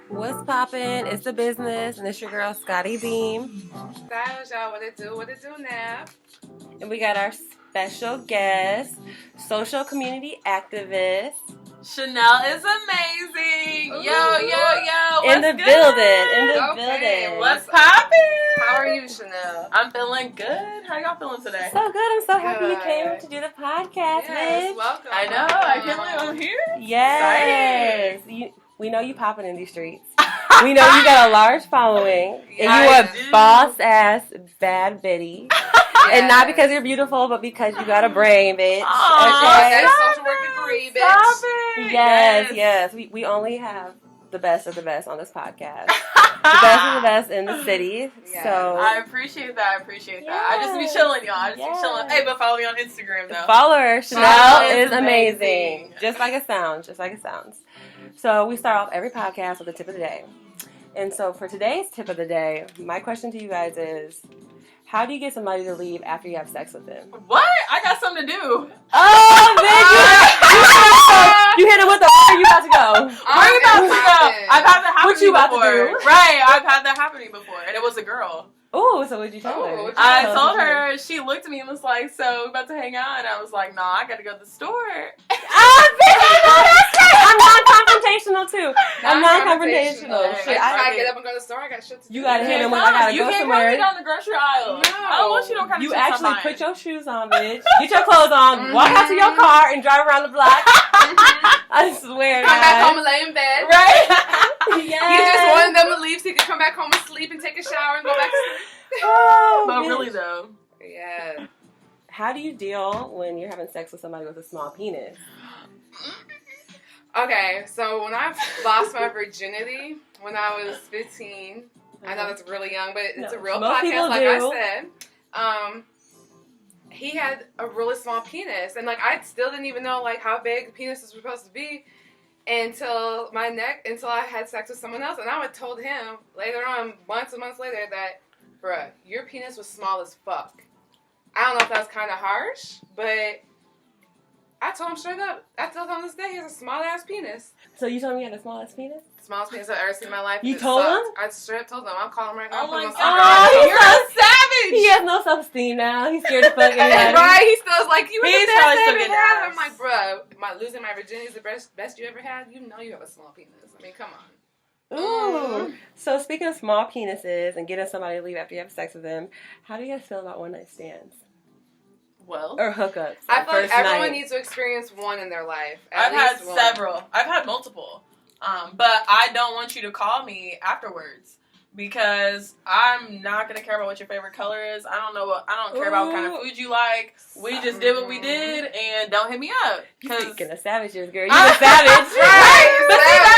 What's poppin'? It's the business, and it's your girl Scotty Beam. Styles, y'all. What it do now? And we got our special guest, social community activist. Chanel is amazing. Ooh. Yo. In the good? building. What's poppin'? How are you, Chanel? I'm feeling good. How y'all feeling today? So good. I'm so happy you came Good. to do the podcast, Yes, bitch. welcome. I know. I can't believe I'm here. Yes. We know you popping in these streets. We know you got a large following. And you I a do. boss-ass bad bitty. And not because you're beautiful, but because you got a brain, bitch. Aw, Okay? That's stop social work degree, bitch. Stop it. Yes. We only have the best of the best on this podcast. The best of the best in the city. Yes. So I appreciate that. I just be chilling, y'all. Be chilling. Hey, but follow me on Instagram, though. follow her. Chanel Chanel is is amazing. amazing. Just like it sounds. So we start off every podcast with a tip of the day. And so for today's tip of the day, my question to you guys is, how do you get somebody to leave after you have sex with them? What? I got something to do. Oh, bitch! You hit it with the where you about to go? Where you about to go? I've had that happen What to you me about to before. do? Right, I've had that happen to me before, and it was a girl. Oh, so what'd you tell Oh, her? what'd you I Tell told us her, she looked at me and was like, so we about to hang out? And I was like, nah, I gotta go to the store. I'm non-confrontational too. I'm non-confrontational. If Shit, I I, get up and go to the store, I got shit to do. You gotta hit him with, Come. I gotta You go can't somewhere. come down the grocery aisle. No. I don't want you to come You actually put your shoes on, bitch. Get your clothes on, Mhm. walk out to your car, and drive around the block. I swear, Come back guys. home and lay in bed. Right? You just wanted them to leave so you could come back home and sleep and take a shower and go back to sleep. Oh, But bitch. really, though. Yeah. How do you deal when you're having sex with somebody with a small penis? Okay, so when I lost my virginity when I was 15, I know that's really young, but it's No, a real most people podcast, like do. I said. He had a really small penis, and like I still didn't even know like how big penises were supposed to be until I had sex with someone else, and I would told him later on, months and months later, that, bruh, your penis was small as fuck. I don't know if that was kind of harsh, but I told him straight up. I told him this day he has a small ass penis. So you told me you had the smallest penis? Smallest penis I've ever seen in my life. You It told sucked. him? I straight up told him. I'll call him right now. Oh, my Put him on God. speaker. You're a savage. He has no self-esteem now. He's scared to fuck anybody. Right? He still is like, you were He's the best probably I still ever getting had. ass. I'm like, bruh, losing my virginity is the best you ever had? You know you have a small penis. I mean, come on. Ooh. So speaking of small penises and getting somebody to leave after you have sex with them, how do you guys feel about one-night stands? Well, Or hookups? I feel like first everyone night? needs to experience one in their life. I've had least one. several. I've had multiple. But I don't want you to call me afterwards because I'm not gonna care about what your favorite color is. I don't care about what kind of food you like. We just did what we did, and don't hit me up. You Cause speaking of savages, girl. You a savage. Right.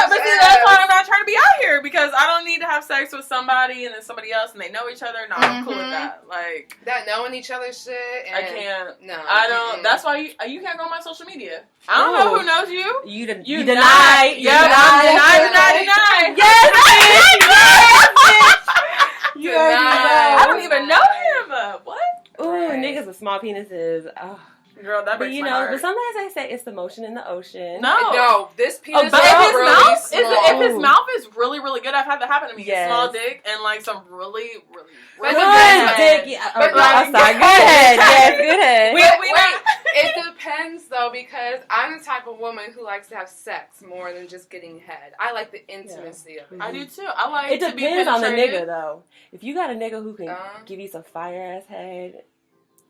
But see, that's why I'm not trying to be out here because I don't need to have sex with somebody and then somebody else and they know each other. No, I'm cool with that. Like That knowing each other's shit. And I can't. No. I don't. That's why you can't go on my social media. I don't know who knows you. You deny. You Deny. deny. Yes, bitch. Yes, bitch. You already know. I don't even know him. What? Ooh, Right. niggas with small penises. Oh. Girl, that But breaks you my know, heart. but sometimes I say it's the motion in the ocean. No. This penis But is if his really mouth small. if his mouth is really, really good, I've had that happen to me. Yes. A small dick and like some really, really, But really Good But- dick. Yeah. but Oh, I'm like- sorry. Go ahead. Yes, go ahead. We Wait, not- it depends though, because I'm the type of woman who likes to have sex more than just getting head. I like the intimacy of it. I do too. I like It to be depends on the penetrated. nigga, though. If you got a nigga who can Uh-huh. give you some fire ass head,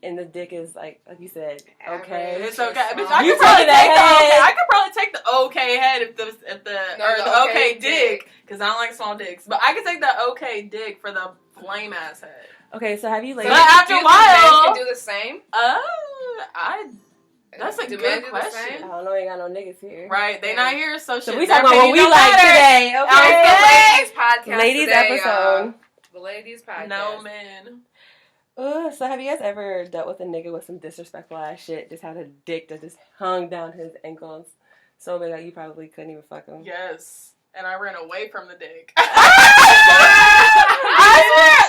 and the dick is like you said, Average. okay. It's okay. Bitch, You I could probably taking that take the okay. head. I could probably take the okay head if the No, or the the okay okay dick dick. because I don't like small dicks. But I could take the okay dick for the flame ass head. Okay, so have you So ladies? But after do a you think men while- can do the same? That's a Do good men do the question. same? I don't know, ain't got no niggas here. Right, they not here, so So shit, we their talking about what opinion we don't like matter. today, It's okay? the ladies podcast Ladies today, episode. y'all. The ladies podcast. No man. So have you guys ever dealt with a nigga with some disrespectful ass shit? Just had a dick that just hung down his ankles so big that you probably couldn't even fuck him. Yes. And I ran away from the dick. I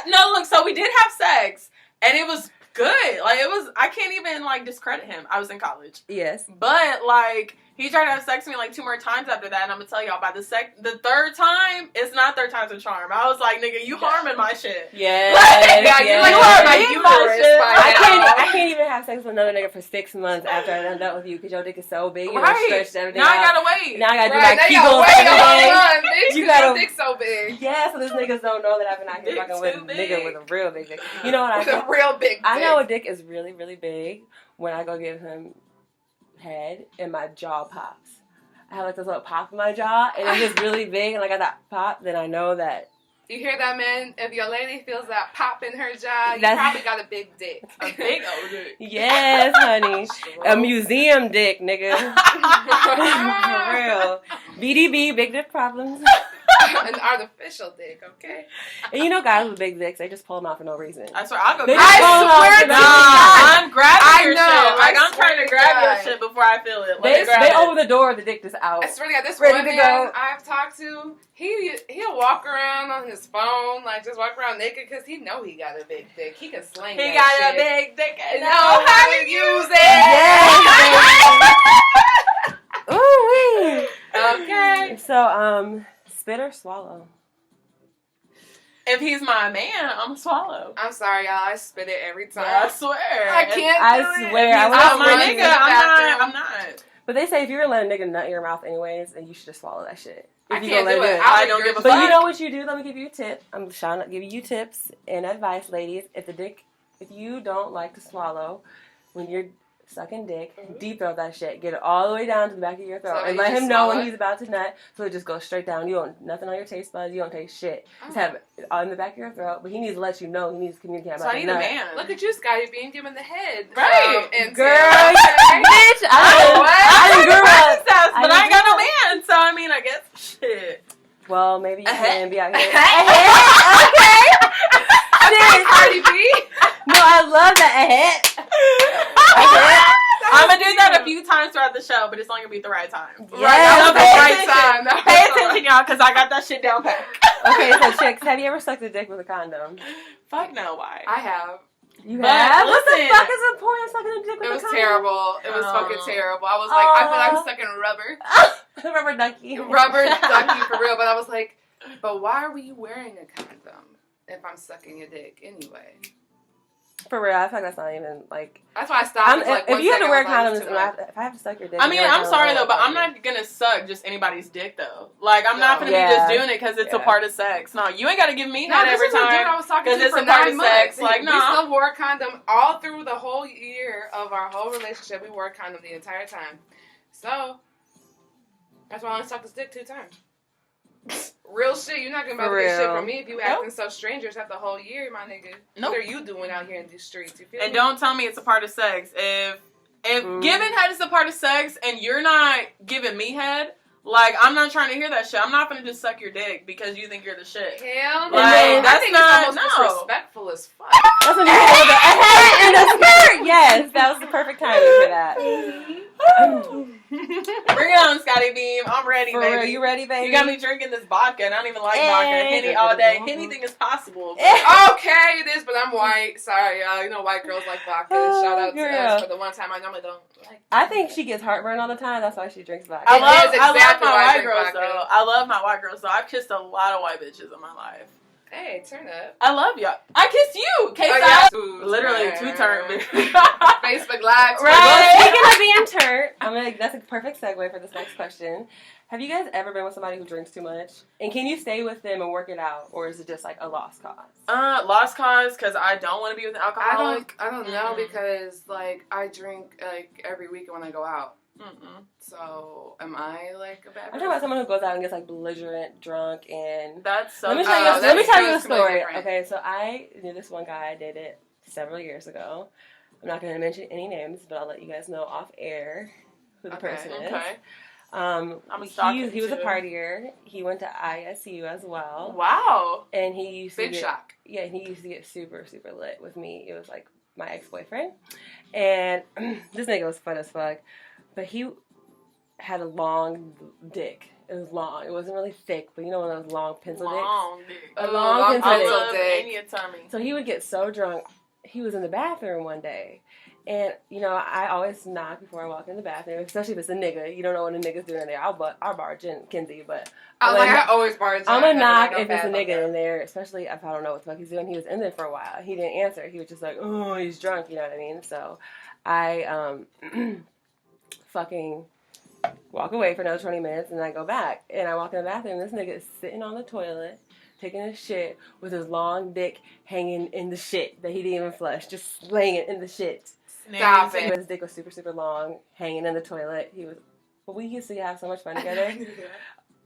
swear. No, look, so we did have sex, and it was good. Like, it was, I can't even, like, discredit him. I was in college. Yes. But, like, He tried to have sex with me like 2 more times after that, and I'm gonna tell y'all, by the third time, it's not third time's a charm. I was like, nigga, you harming my shit. Yeah. You're like, harming my uterus by now. I can't even have sex with another nigga for 6 months after I'm done with you because your dick is so big. You Right. stretched everything Now out. I gotta wait. Now I gotta do Right, my now you gotta Kegels wait every a whole day. month, bitch, You 'cause gotta- your dick's so big. Yeah, so these niggas don't know that I've been out here Dick's fucking with a too nigga big. with a real big dick. You know what With a real big dick. I know a dick is really, really big when I go give him head and my jaw pops. I have like this little pop in my jaw and it's just really big and like I got pop, then I know that. You hear that, man? If your lady feels that pop in her jaw, you That's- probably got a big dick. A big old dick. Yes, honey. A museum dick, nigga. For real. BDB, big dick problems. An artificial dick, okay? And you know guys with big dicks, they just pull them out for no reason. I swear, I'll go They grab just it. pull 'em out swear for to no God. reason. I'm grabbing I your know, shit. Like, I I'm trying swear to to grab God. your shit before I feel it. Let me They grab it. open the door, the dick just out. I swear to God, this Ready one to man go. I've talked to, he'll walk around on his phone, like just walk around naked because he know he got a big dick. He can sling He that got a shit. big dick and Know how to use it. Yes. Ooh wee. Okay. So, spit or swallow? If he's my man, I'm gonna swallow. I'm sorry, y'all. I spit it every time. I swear. I can't I do it. swear, I He's was out my running running to nigga, the bathroom. I'm not. But they say if you're gonna let a nigga nut in your mouth anyways, then you should just swallow that shit. If I you can't gonna do let it. I don't give a But fuck. you know what you do? Let me give you a tip. I'm trying to give you tips and advice, ladies. If you don't like to swallow when you're sucking dick, deep throat that shit. Get it all the way down to the back of your throat. So and you let just him know when swallow it? he's about to nut. So it just goes straight down. You don't, nothing on your taste buds. You don't taste shit. Just have it all in the back of your throat. But he needs to let you know. He needs to communicate So about I the need a nut. man. Look at you, Scotty, being given the head. Right. And Girl, okay. bitch, I didn't didn't grow up. practice that, but I ain't got no grew man. So I mean, I guess shit. Well, maybe you can be out here. Okay, Cardi B. No, I love that. I'm gonna do that a few times throughout the show, but it's only gonna be at the right time. Yes, That was the right time. That was Pay the attention, y'all, because I got that shit down pat. Okay, so chicks, have you ever sucked a dick with a condom? Fuck no, why? I have. You But have? What the listen- fuck is the point of sucking a dick with It a was condom? terrible. It was Oh. fucking terrible. I was like, I feel like I'm sucking rubber. Rubber ducky. Rubber ducky for real. But I was like, but why are we wearing a condom if I'm sucking your dick anyway? For real, I feel like that's not even like. That's why I stopped. If you have to wear condoms, too if I have to suck your dick. I mean, and I'm wear sorry condoms, though, but I'm like, not gonna suck just anybody's dick though. Like, I'm not gonna Yeah. be just doing it because it's a Yeah. part of sex. No, you ain't gotta give me No, head this every is a dude I time. was talking 'cause to it's for a part 9 of months. sex. Like, We no. still wore a condom all through the whole year of our whole relationship. We wore a condom the entire time. So that's why I only sucked his dick 2 times. Real shit. You're not gonna be able to get shit real. from me if you acting so strangers after the whole year, my nigga. Nope. What are you doing out here in these streets? You feel And me? don't tell me it's a part of sex. If giving head is a part of sex and you're not giving me head, like, I'm not trying to hear that shit. I'm not gonna just suck your dick because you think you're the shit. Hell no. Like, I that's think not- it's no. almost disrespectful as fuck. That's when you hold the head and the skirt. Yes, that was the perfect timing for that. Bring it on, Scotty Beam. I'm ready, For baby. real, you ready, baby? You got me drinking this vodka, and I don't even like Hey. vodka. Henny all day. Anything is possible. Okay, it is, but I'm white. Sorry, y'all. You know white girls like vodka. Oh, Shout out to girl. us for the one time I normally don't like. I think she gets heartburn all the time. That's why she drinks vodka. I It love, is I love exactly my why I white drink girls, vodka. though. I love my white girls, though. I've kissed a lot of white bitches in my life. Hey, turn up. I love y'all. I kissed you, K-Style. Oh, yeah. Literally, Right. 2 turn. Facebook Live. Right. Well, speaking of being turned, that's a perfect segue for this next question. Have you guys ever been with somebody who drinks too much? And can you stay with them and work it out? Or is it just like a lost cause? Lost cause, because I don't want to be with an alcoholic. I don't know Mm-mm. because like I drink like every week when I go out. Mm-mm. So am I like a bad I'm talking about someone who goes out and gets like belligerent, drunk, and That's so let me good. tell you. Oh, Let me that's tell you a completely story. different. Okay, so I knew this one guy I dated several years ago. I'm not going to mention any names, but I'll let you guys know off air who the Okay, person is. Okay. I'm he was a partier. He went to ISU as well, Wow. and he used to Big get, shock. yeah, he used to get super, super lit with me. It was like my ex-boyfriend. And this nigga was fun as fuck. But he had a long dick. It was long. It wasn't really thick, but you know one of those long pencil Long dick. dicks? A long pencil I dick. love dick. any tummy. So he would get so drunk. He was in the bathroom one day. And, you know, I always knock before I walk in the bathroom, especially if it's a nigga. You don't know what a nigga's doing in there. I'll barge in Kinsey, but... I always barge in. I'm going to knock if it's a nigga in there, especially if I don't know what the fuck he's doing. He was in there for a while. He didn't answer. He was just like, oh, he's drunk, you know what I mean? So I fucking walk away for another 20 minutes, and I go back. And I walk in the bathroom, and this nigga is sitting on the toilet, taking a shit with his long dick hanging in the shit that he didn't even flush, just laying it in the shit. Stop it. His dick was super, super long, hanging in the toilet. But we used to have so much fun together.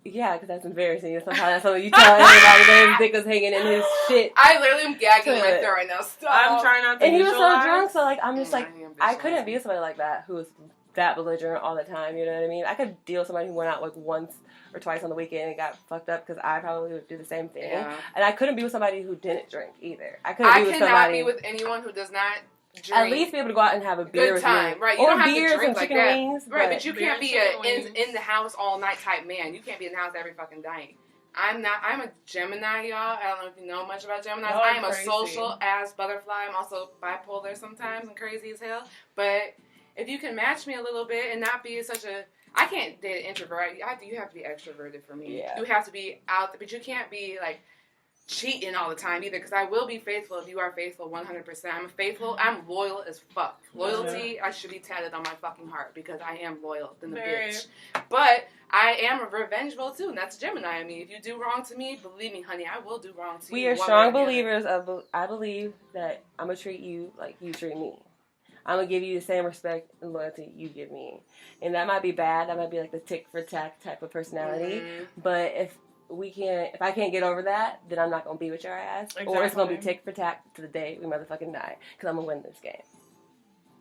Yeah, because that's embarrassing. Sometimes that's something you tell everybody that his dick was hanging in his shit. I literally am gagging in my throat right now. Stop. I'm trying not to And he was so visualize. drunk, so like I'm just like, I couldn't be with somebody like that who was that belligerent all the time, you know what I mean? I could deal with somebody who went out like once or twice on the weekend and got fucked up because I probably would do the same thing. Yeah. And I couldn't be with somebody who didn't drink either. I cannot be with anyone who does not drink. At least be able to go out and have a beer Good with time, you. right? You Or don't have beers to drink and like chicken that, wings. right? But you beer can't and be chicken in the house all night type man. You can't be in the house every fucking night. I'm a Gemini, y'all. I don't know if you know much about Geminis. Y'all are I am crazy. a social ass butterfly. I'm also bipolar sometimes and crazy as hell. But if you can match me a little bit and not be such a... I can't date an introvert. You have to be extroverted for me. Yeah. You have to be out, but you can't be like cheating all the time either, because I will be faithful if you are faithful 100%. I'm loyal as fuck. Loyalty, I should be tatted on my fucking heart because I am loyal than the bitch. But I am revengeful too, and that's Gemini. I mean, if you do wrong to me, believe me, honey, I will do wrong to you. We are strong believers of, I believe that I'm going to treat you like you treat me. I'm going to give you the same respect and loyalty you give me. And that might be bad. That might be like the tick for tack type of personality. Mm-hmm. But if I can't get over that, then I'm not going to be with your ass. Exactly. Or it's going to be tick for tack to the day we motherfucking die. Because I'm going to win this game.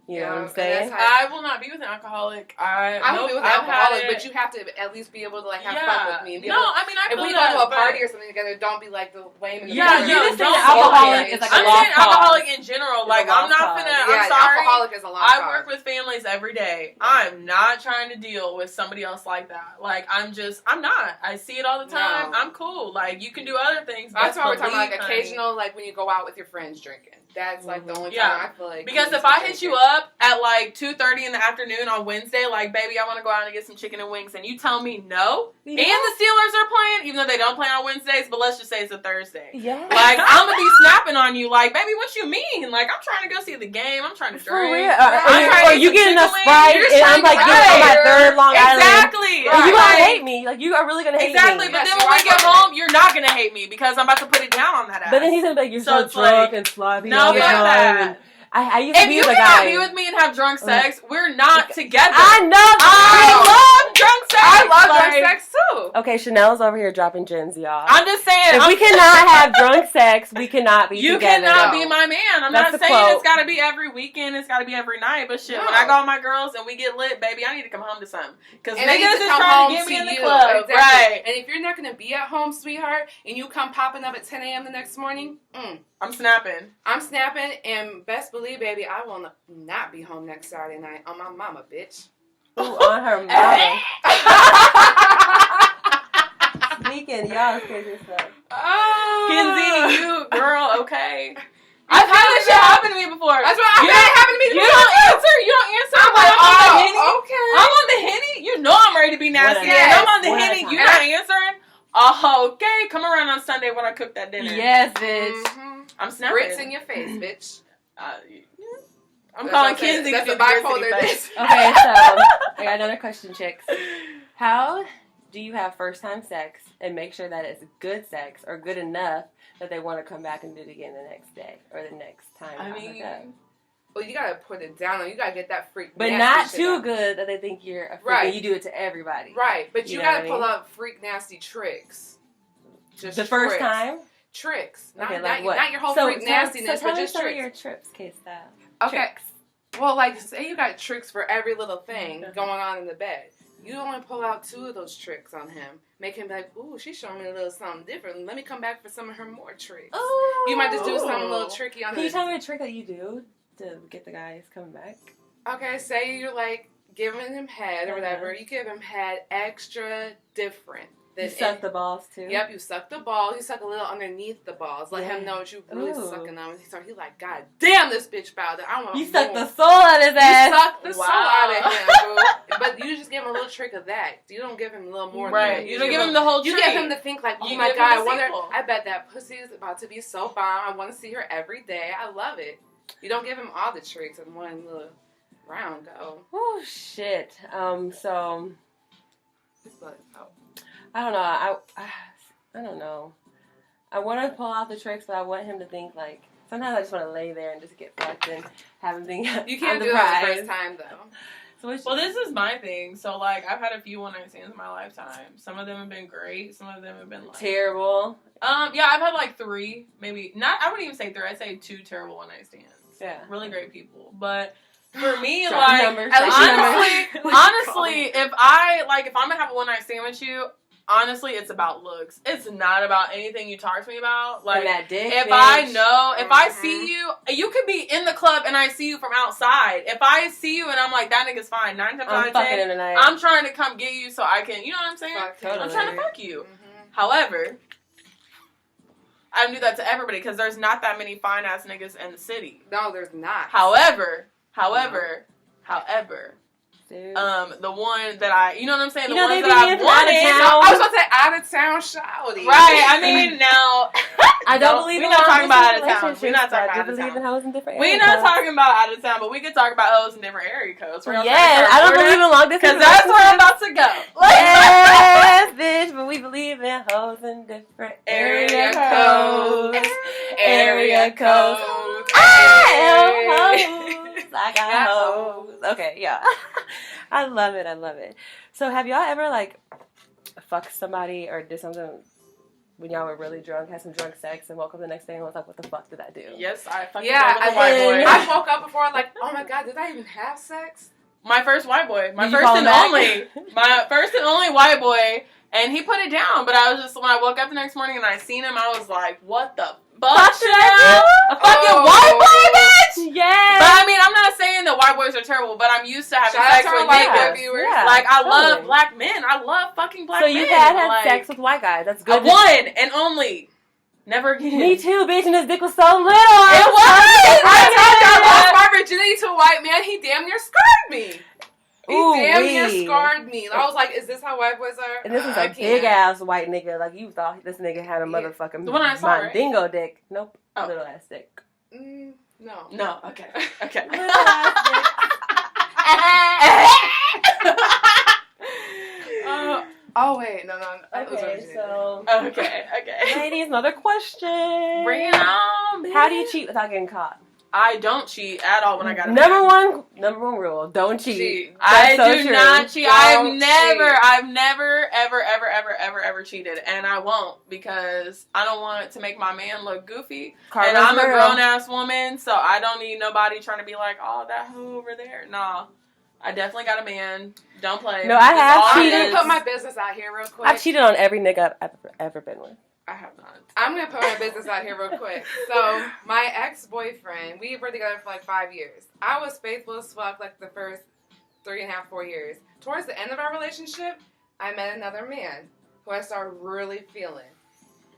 You know what I'm saying? I will not be with an alcoholic. I will be with an alcoholic, but you have to at least be able to like have fun with me. And I mean, I feel if we go to a party or something together, don't be like the lame in the you just say alcoholic is like a lost cause. I'm saying alcoholic in general. Like, I'm not finna, I'm sorry. Alcoholic is a lost cause. I work with families every day. I'm not trying to deal with somebody else like that. Like, I'm not. I see it all the time. I'm cool. Like, you can do other things. That's why we're talking about like occasional, like when you go out with your friends drinking. That's like the only time I feel like. Because if I hit you up at like 2:30 in the afternoon on Wednesday, like, baby, I want to go out and get some chicken and wings, and you tell me no, and the Steelers are playing, even though they don't play on Wednesdays, but let's just say it's a Thursday. Yeah. Like, I'm going to be snapping on you, like, baby, what you mean? Like, I'm trying to go see the game. I'm trying to drink. For real. Or you get enough Sprite, and I'm like getting on my third Long Island. Exactly. Right. You going to hate me. Like, you are really going to hate me. Exactly. But then when we get home, you're not going to hate me because I'm about to put it down on that ass. But then he's going to be like, you're so drunk and sloppy. No, fuck that. I used to if be you with a cannot guy. be with me and have drunk sex, we're not together. I love drunk sex. I love drunk sex too. Okay, Chanel's over here dropping gems, y'all. I'm just saying. If we cannot have drunk sex, we cannot be together. You cannot be my man. I'm not saying quote. It's got to be every weekend. It's got to be every night. But shit, when I go with my girls and we get lit, baby, I need to come home to something. Because niggas is trying to get me in the club. Exactly. Right. And if you're not going to be at home, sweetheart, and you come popping up at 10 a.m. the next morning, I'm snapping. And best believe, baby, I will not be home next Saturday night on my mama, bitch. Ooh, on her mama. Speaking, y'all crazy stuff. Oh. Kenzie, you, girl, okay. I've had this shit happen to me before. That's what I've had happen to me before. You don't answer. I'm like, okay. I'm on the Henny. You know I'm ready to be nasty. Yes. I'm on the Henny. You not answering? Oh, okay. Come around on Sunday when I cook that dinner. Yes, bitch. Mm-hmm. I'm snapping. Grits in your face, bitch. I'm calling Kenzie. That's a bipolar face. Okay, so I got another question, chicks. How do you have first time sex and make sure that it's good sex or good enough that they want to come back and do it again the next day or the next time? I mean, well, you gotta put it down. You gotta get that freak. But not too good that they think you're a freak. Right. And you do it to everybody. Right. But you gotta pull out freak nasty tricks. Just the first time. Tricks. Okay, not your whole freak nastiness, but just some tricks. of your trips, K-style. Okay. Tricks. Well, like, say you got tricks for every little thing going on in the bed. You only pull out 2 of those tricks on him. Make him be like, ooh, she's showing me a little something different. Let me come back for some of her more tricks. Ooh. You might just do something a little tricky on him. Can you tell me a trick that you do to get the guys coming back? Okay, say you're like giving him head or whatever. You give him head extra different. Then You suck the balls too? Yep, you suck the balls. You suck a little underneath the balls. Let him know what you really Ooh. sucking on. He's like, God damn, this bitch bowed. I want You more. suck the soul out of his ass. You suck the soul out of him, boo. But you just give him a little trick of that. You don't give him a little more than that. You don't give him the whole treat. You get him to think like, oh You my give God, him the I bet that pussy is about to be so bomb. I want to see her every day. I love it. You don't give him all the tricks in one little round go. Oh, shit. So... His blood is out. I don't know. I don't know. I want to pull out the tricks, but I want him to think like. Sometimes I just want to lay there and just get fucked and have him think. You can't I'm do the that the prize. first time though. Well, this is my thing. So, like, I've had a few one-night stands in my lifetime. Some of them have been great. Some of them have been, like... terrible. Yeah, I've had, like, 3. Maybe... Not... I wouldn't even say 3. I'd say 2 terrible one-night stands. Yeah. Really great people. But... For me, Drop like, numbers. honestly, if I'm gonna have a one-night stand with you, honestly, it's about looks. It's not about anything you talk to me about. Like, and that dick, if bitch. I see you could be in the club and I see you from outside. If I see you and I'm like, that nigga's fine, 9 times out of 10, I'm trying to come get you so I can, you know what I'm saying? Totally. I'm trying to fuck you. Mm-hmm. However, I don't do that to everybody because there's not that many fine-ass niggas in the city. No, there's not. However, Dude. the one that I, you know what I'm saying? The You know, ones they that be I've in out of wanted. town. I was about to say out of town shouty. Right, I mean, now. I don't believe we're not talking about out of town. We're not talking I about out do of believe in town. hoes in different We're area not codes. talking about out of town, but we could talk about hoes in different area codes. Yes, I don't believe in long distance. Because that's where I'm about to go. Yes, bitch, but we believe in hoes in different area codes. Area codes. I got hoes. Okay, yeah. I love it. So have y'all ever, like, fucked somebody or did something when y'all were really drunk, had some drunk sex, and woke up the next day and was like, what the fuck did I do? Yes, I fucking Yeah, did with a white boy. I woke up before like, oh my God, did I even have sex? My first white boy. My Did you first call and him back? only. My first and only white boy. And he put it down. But I was just, when I woke up the next morning and I seen him, I was like, what the fuck should I do? A fucking white boy, bitch? Yes. But I mean, I'm not saying that white boys are terrible, but I'm used to having Shout out sex to our with white niggas. boy viewers. Yeah, Like, I totally. love black men. I love fucking black So men. you had like, sex with white guys. That's good. One and only. Never again. Me too, bitch, and his dick was so little. It was! I told you I lost my virginity to a white man. He damn near scarred me. He damn near scarred me. I was like, is this how white boys are? And this is I a can't. big ass white nigga. Like, you thought this nigga had a motherfucking The one I saw, right? Mandingo dick. Nope. Oh. Little ass dick. No. No, okay. Okay. Little ass dick. Oh wait, no. Okay, so Okay. ladies, another question. Bring it on, bitch. How do you cheat without getting caught? I don't cheat at all when I got a Number man. one rule: don't cheat. I That's so do true. not cheat. Don't I've never, ever cheated, and I won't because I don't want it to make my man look goofy. Carla's and I'm a real. grown ass woman, so I don't need nobody trying to be like, oh, that hoe over there. Nah, I definitely got a man. Don't play. No, I It's have all I'm cheated. gonna it put is. my business out here real quick. I've cheated on every nigga I've ever been with. I have not. I'm gonna put my business out here real quick. So my ex-boyfriend, we were together for like 5 years. I was faithful as fuck like the first 3.5, 4 years. Towards the end of our relationship, I met another man who I started really feeling.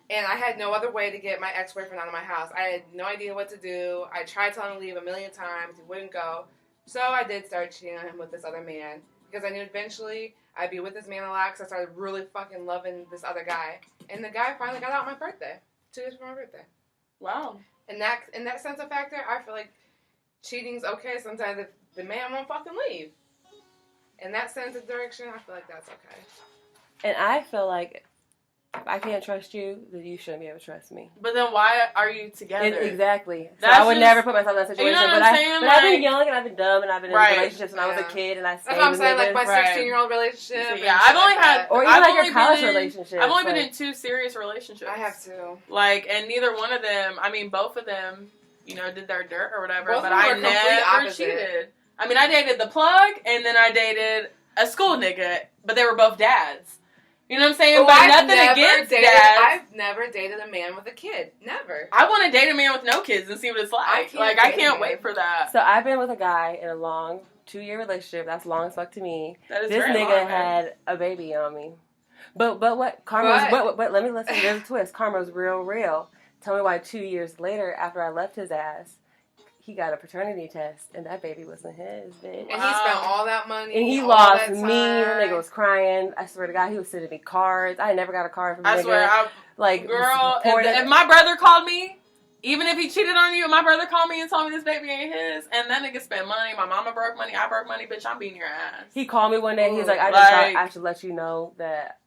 And I had no other way to get my ex-boyfriend out of my house. I had no idea what to do. I tried telling him to leave a million times. He wouldn't go. So I did start cheating on him with this other man. Because I knew eventually I'd be with this man a lot because I started really fucking loving this other guy. And the guy finally got out on my birthday. 2 days before my birthday. Wow. In that sense of factor, I feel like cheating's okay sometimes if the man won't fucking leave. In that sense of direction, I feel like that's okay. And I feel like if I can't trust you, then you shouldn't be able to trust me. But then why are you together? Exactly. So That's I would just- never put myself in that situation. You know what but I'm saying? but I've been Like- young and I've been dumb and I've been in Right. relationships when I was a Yeah. kid and I stayed That's what I'm with saying, like my niggas. Right. 16-year-old relationship. and Yeah, shit I've only like had, that. Or even I've like only your college been in- relationships. I've only been like- in 2 serious relationships. I have to. Like, and neither one of them, I mean, both of them, you know, did their dirt or whatever, Both of but them I were complete never opposite. cheated. I mean, I dated the plug, and then I dated a school nigga, but they were both dads. You know what I'm saying? Oh, but I've nothing never against dated, dads. I've never dated a man with a kid. Never. I want to date a man with no kids and see what it's like. I can't Like, I date a can't man. wait for that. So I've been with a guy in a long 2-year relationship. That's long as fuck to me. That is This very nigga long, man. had a baby on me. But what karma's but let me listen. There's a twist. Karma's real. Tell me why 2 years later, after I left his ass, he got a paternity test, and that baby wasn't his, bitch. And he spent all that money. And he lost me. The nigga was crying. I swear to God, he was sending me cards. I never got a card from the nigga. I swear, girl, if my brother called me, even if he cheated on you, and my brother called me and told me this baby ain't his, and that nigga spent money, my mama broke money, I broke money, bitch, I'm beating your ass. He called me one day, and he's like, I just thought I should let you know that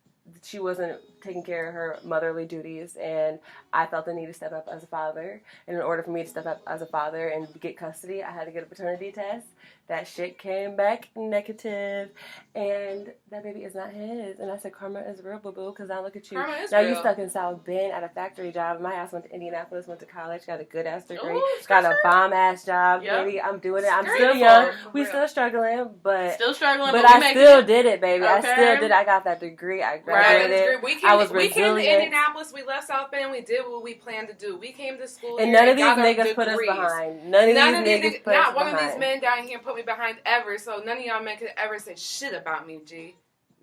she wasn't taking care of her motherly duties, and I felt the need to step up as a father. And in order for me to step up as a father and get custody, I had to get a paternity test. That shit came back negative, and that baby is not his. And I said, karma is real, boo-boo, because now look at you. Now you stuck in South Bend at a factory job. My ass went to Indianapolis, went to college, got a good-ass degree, got a bomb-ass job. Yep. Baby, I'm doing it. I'm still young. We still struggling, but I still did it, baby. Okay. I still did it. I got that degree. I graduated. I was resilient. We came to Indianapolis. We left South Bend. We did what we planned to do. We came to school, and none of these niggas put us behind. None of these niggas put us behind. Not one of these men down here put me behind ever, so none of y'all men could ever say shit about me, G.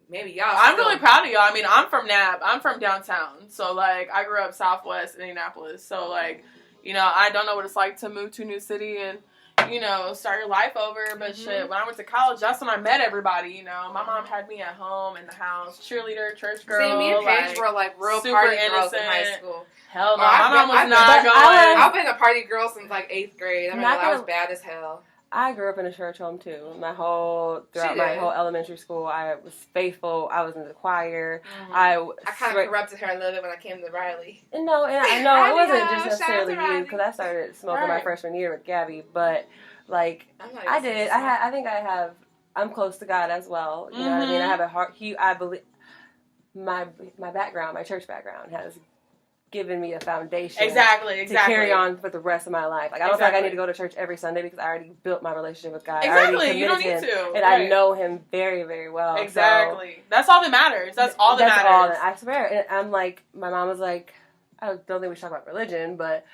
Maybe y'all. I'm really proud of y'all. I mean, I'm from NAB. I'm from downtown. So, like, I grew up Southwest Indianapolis. So, like, you know, I don't know what it's like to move to a new city and, you know, start your life over. But shit, when I went to college, that's when I met everybody, you know. My mom had me at home, in the house, cheerleader, church girl. See, me and Paige were, like, real party girls in high school. Hell no. My mom was not going. I've been a party girl since, like, 8th grade. I mean, I was bad as hell. I grew up in a church home too. Throughout my whole elementary school, I was faithful. I was in the choir. I kind of corrupted her a little bit when I came to Riley. No, it wasn't just necessarily you, because I started smoking my freshman year with Gabby. But like I did, I'm close to God as well. You know what I mean? I have a heart. I believe my background, my church background, has given me a foundation exactly to carry on for the rest of my life. Like I don't feel like I need to go to church every Sunday because I already built my relationship with God. Exactly, you don't need to. And I know Him very, very well. Exactly. So that's all that matters. That's all that matters. I swear. And I'm like, my mom was like, I don't think we should talk about religion, but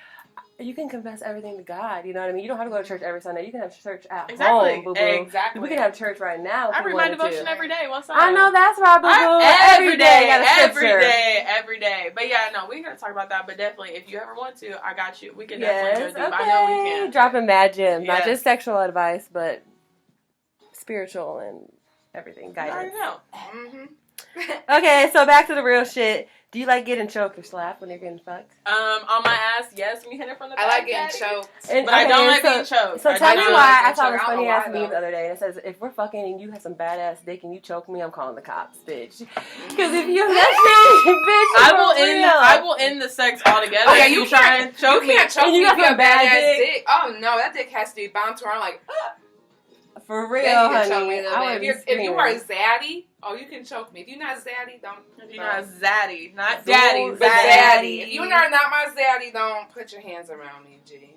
you can confess everything to God. You know what I mean? You don't have to go to church every Sunday. You can have church at home, boo-boo. Exactly. We can have church right now. I read my devotion every day. Once I know that's right, boo-boo. Every day. But yeah, no, we're going to talk about that. But definitely, if you ever want to, I got you. We can definitely go deep. I know we can. Dropping mad gems. Not just sexual advice, but spiritual and everything. Guidance. I know. Okay, so back to the real shit. Do you like getting choked or slapped when you're getting fucked? On my ass, yes. When you hit it from the back, I like getting choked. But I don't like being choked. So tell me why. I saw this funny ass meme the other day, and it says, if we're fucking and you have some badass dick and you choke me, I'm calling the cops, bitch. Because if you let me, bitch, I will end the sex altogether. Okay, you try and choke me. You can't choke me if you have badass dick. Oh no, that dick has to be bound to her. I'm like, for real, honey. If you are zaddy, you can choke me. If you're not zaddy, don't. If you're not zaddy, not daddy, but zaddy. If you are not my zaddy, don't put your hands around me, G.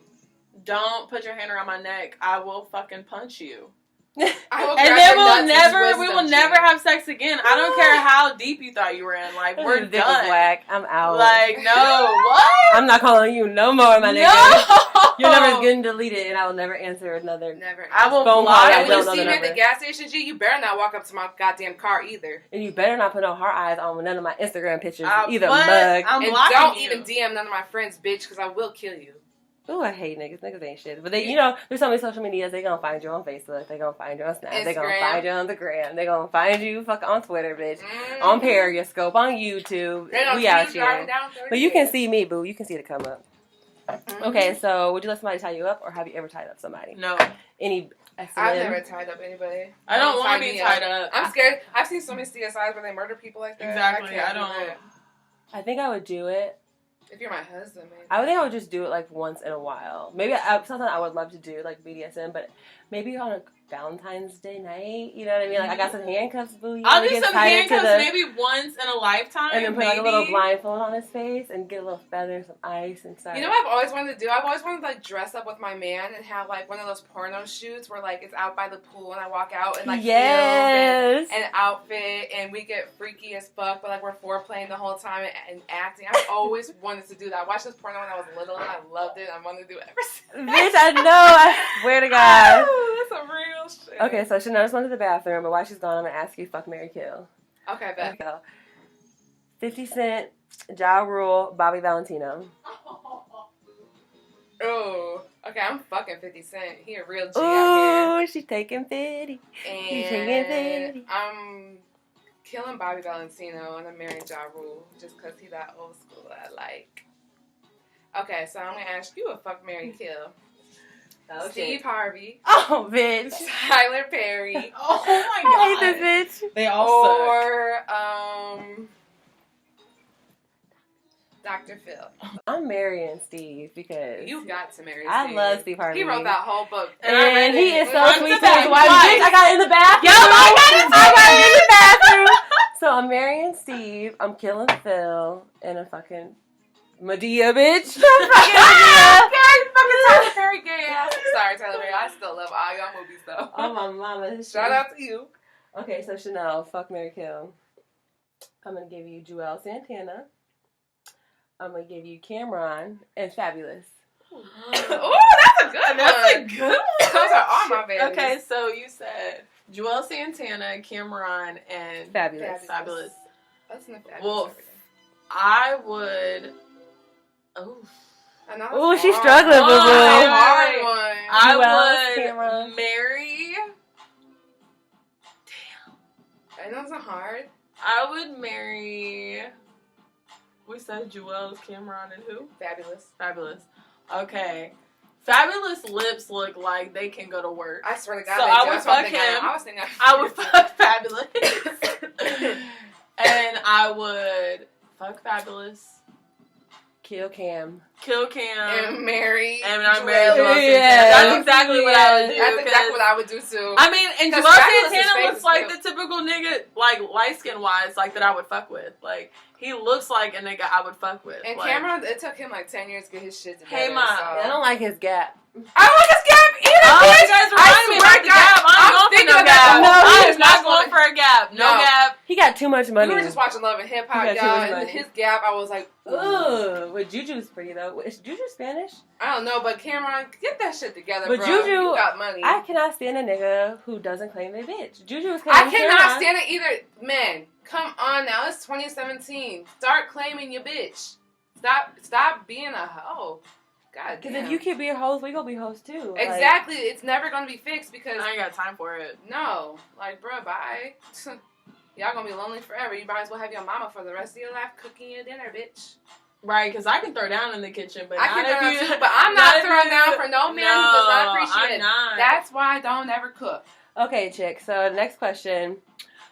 Don't put your hand around my neck. I will fucking punch you. And then we will never have sex again. I don't care how deep you thought you were in. Like, we're done. Whack. I'm out. Like, no, what? I'm not calling you no more, my nigga. No! Your number's getting deleted, and I will never answer another. Never. I will phone call. And when you see me at the gas station, G, you better not walk up to my goddamn car either. And you better not put no hard eyes on none of my Instagram pictures either, mug. And don't even DM none of my friends, bitch, because I will kill you. Oh, I hate niggas. Niggas ain't shit. But they, you know, there's so many social medias. They gonna find you on Facebook. They gonna find you on Snap. Instagram. They gonna find you on the gram. They gonna find you on Twitter, bitch. On Periscope, on YouTube. We out here. But you can see me, boo. You can see it come up. Okay, so would you let somebody tie you up, or have you ever tied up somebody? No. Any? I've never tied up anybody. I don't want to be tied up. I'm scared. I've seen so many CSIs where they murder people like that. Exactly. I don't. I think I would do it. If you're my husband, maybe. I would think I would just do it like once in a while. Maybe something I would love to do, like BDSM, but maybe on a Valentine's Day night. You know what I mean? Like I got some handcuffs, boo. I'll do some handcuffs maybe once in a lifetime. And then put like a little blindfold on his face and get a little feather, some ice, and stuff. You know what I've always wanted to do? I've always wanted to like dress up with my man and have like one of those porno shoots where like it's out by the pool and I walk out and like heels and outfit and we get freaky as fuck, but like we're foreplaying the whole time and acting. I've always wanted to do that. I watched this porno when I was little and I loved it. I wanted to do it ever since. Bitch, I know. I swear to God. Oh, that's a real shit. Okay, so Chanel just went to the bathroom, but while she's gone, I'm gonna ask you, fuck, marry, kill. Okay, bet. 50 Cent, Ja Rule, Bobby Valentino. Oh, okay, I'm fucking 50 Cent. He a real G out Ooh, she's taking 50. here. She's taking 50. I'm killing Bobby Valentino and I'm marrying Ja Rule just because he's that old school that I like. Okay, so I'm going to ask you a fuck, marry, kill. Oh, Steve Harvey. Oh, bitch. Tyler Perry. Oh my god. I hate this bitch. They all suck. Or, Dr. Phil. I'm marrying Steve because You got to marry Steve. I love Steve Harvey. He wrote that whole book. And he is so Front sweet to to back, his wife. twice. Bitch, I got it in the bathroom. Yep, I got it in the bathroom. So I'm marrying Steve. I'm killing Phil. And I'm fucking Medea, bitch. I'm fucking Medea. Fucking Tyler Perry gay ass. Sorry, Tyler Perry. I still love all y'all movies though. Oh, my mama. Shout out to you. Okay, so Chanel, fuck, marry, kill. I'm going to give you Joelle Santana. I'm going to give you Cameron and Fabulous. Ooh, that's a good one. That's a good one. Those are all my babies. Okay, so you said Joelle Santana, Cameron, and Fabulous. Fabulous. That's not fabulous. Well, every day. I would. Oh. I know Ooh, that's she's hard. struggling, Oh, boo-boo. That's a hard one. I Joelle, would Cameron. marry. I know it's a hard. I would marry. We said Joelle, Cameron, and who? Fabulous. Fabulous. Okay. Fabulous lips look like they can go to work. I swear to God. So they I do. would That's what I'm fuck thinking. him. I was thinking. I would fuck Fabulous. And I would fuck Fabulous. Kill Cam. Kill Cam. And marry. And I'm married Joelle. Joelle Santana. Yeah. That's exactly what I would do. That's exactly 'cause- what I would do too. I mean, and Because Joelle Fabulous' face Santana looks is like cute. the typical nigga, like light skin wise, like that I would fuck with. Like he looks like a nigga I would fuck with. And like, Cameron, it took him like 10 years to get his shit together. Hey, Ma. So. I don't like his gap. I don't like his gap either, Oh, bitch. you guys remind me swear about to the God, gap. I'm going for thinking no about gap. it. No, I he am not going for a gap. No No. gap. He got too much money. We were just watching Love and Hip Hop, You got too y'all, much and money. his gap, I was like, ooh. Ugh. But Juju's pretty, though. Is Juju Spanish? I don't know, but Cameron, get that shit together, But bro. Juju, you got money. I cannot stand a nigga who doesn't claim they bitch. Juju is claiming I cannot Cameron. stand it either. Man, come on now. It's 2017. Start claiming your bitch. Stop being a hoe. God Because damn. if you keep being hoes, we gonna be hoes too. Like, Exactly. It's never going to be fixed because, I ain't got time for it. no. Like, bro, bye. Y'all going to be lonely forever. You might as well have your mama for the rest of your life cooking your dinner, bitch. Right, because I can throw down in the kitchen, but I not can if throw you, down too, but I'm not if throwing you- down for no man who does not appreciate I'm it. not. That's why I don't ever cook. Okay, chick. So next question: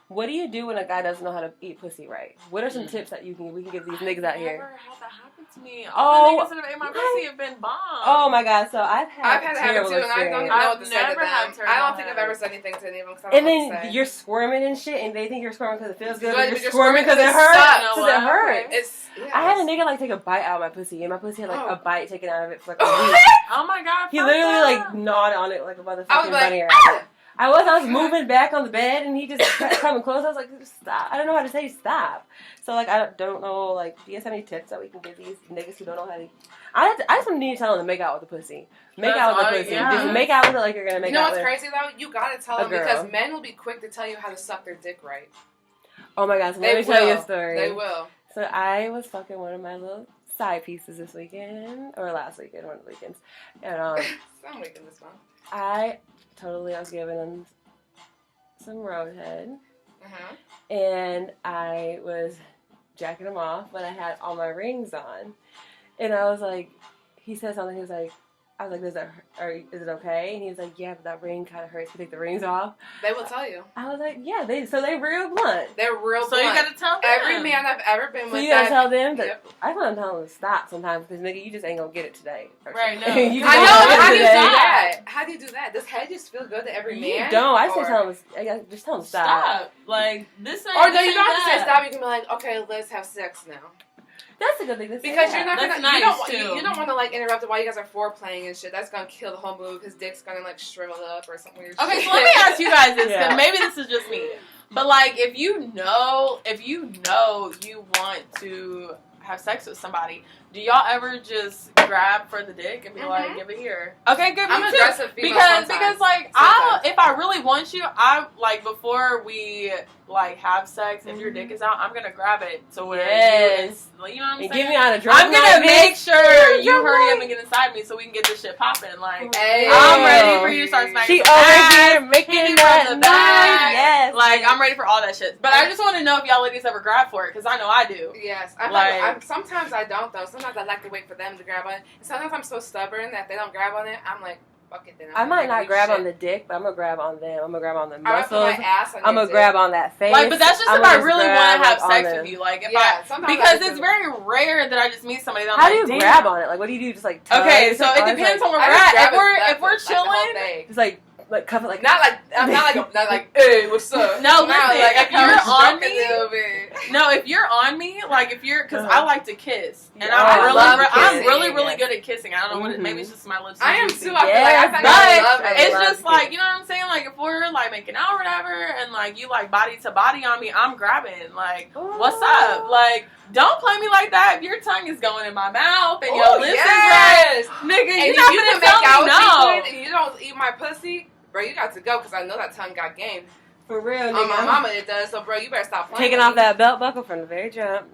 what do you do when a guy doesn't know how to eat pussy right? What are some tips that we can give these niggas out here? Never had that happen to me. Oh, All the niggas that have ate my what? pussy have been bombed. Oh my god! So I've had I've had it happen terrible too, and I don't even experience. know I've what to say to never had them. terrible I don't think I've head. ever said anything to anyone because I don't And know what to then say. you're squirming and shit, and they think you're squirming because it feels good, Good, but but you're you're squirming because squirming it 'cause it hurts. sucks. Because it hurts. It's, yes. I had a nigga like take a bite out of my pussy, and my pussy had like Oh. a bite taken out of it for like a week. Oh my god. He fuck literally that. like gnawed on it like a I was motherfucking like, bunny ah! rabbit. I was moving back on the bed, and he just kept coming close. I was like, stop. I don't know how to say stop. So like I don't know. Like, do you guys have any tips that we can give these niggas who don't know how to? I just need to tell them to make out with the pussy. Make That's out with all- the pussy. yeah. Just make out with it like you're gonna make You know out what's with. crazy though? You gotta tell a them girl. because men will be quick to tell you how to suck their dick right. Oh my gosh! So They let me tell you a will. story. They will. So I was fucking one of my little side pieces this weekend or last weekend, one of the weekends, and Some weekend this month. I was giving him some roadhead, Uh-huh. and I was jacking him off, but I had all my rings on, and I was like, he said something. He was like, I was like, is it okay? And he was like, yeah, but that ring kind of hurts. You take the rings off. They will tell you. I was like, yeah, they real blunt. They're real So blunt. you gotta tell them. Every man I've ever been So with. you gotta that- tell them that. Yep. I want to tell them to stop sometimes because nigga, you just ain't gonna get it today. Right, no. You I just know. ain't How gonna do get you it do today. that? How do you do that? Does head just feel good to every You man? don't. I just Or- tell them. Just tell them stop. Stop. Like this ain't. Or no, this you ain't don't have to say that. stop. You can be like, okay, let's have sex now. That's a good thing to say. Because you're not That's gonna. nice, you don't want to like interrupt it while you guys are foreplaying and shit. That's gonna kill the whole move. His dick's gonna like shrivel up or something weird. Okay, shit. so let me ask you guys this. 'Cause Yeah. maybe this is just me, but like, if you know you want to have sex with somebody, do y'all ever just grab grab for the dick and be like, give it here. Okay, good. I'm aggressive female because like if I really want you, I like before we like have sex, if your dick is out, I'm gonna grab it to where you know what I'm saying? Give me on a drunk I'm gonna make sure you hurry night. up and get inside me so we can get this shit popping. Like Hey. I'm ready for you to start smacking. She some over ass, here making hitting that from the back. Yes. Like I'm ready for all that shit. But I just want to know if y'all ladies ever grab for it because I know I do. Yes. Sometimes I don't though. Sometimes I like to wait for them to grab on it. And sometimes I'm so stubborn that if they don't grab on it, I'm like, fuck it then. I might not grab on the dick, but I'm gonna grab on them. I'm gonna grab on the I muscles. put my ass on I'm gonna grab on that face. Like, but that's just if I really want to have sex with you. Like, if because it's very rare that I just meet somebody that I'm How like, do you grab on it? Like, what do you do? Just like tug? Okay, so it depends on where we're at. If we're chilling, just like cuff it like not like hey, what's up? No, listen, like if you're on me, a little bit. No, if you're on me, like if you're, because I like to kiss, and I'm really good at kissing. I don't know what it. Maybe it's just my lips. I am juicy. too. I love it. It's just like, you know what I'm saying. Like if we're like making out or whatever, and like you like body to body on me, I'm grabbing. Like what's up? Like don't play me like that. If your tongue is going in my mouth and your lips is red, nigga, and you're not gonna tell me no. And you don't eat my pussy. Bro, you got to go because I know that tongue got game. For real, nigga. My mama it does, so bro, you better stop playing. Taking off that belt buckle from the very jump.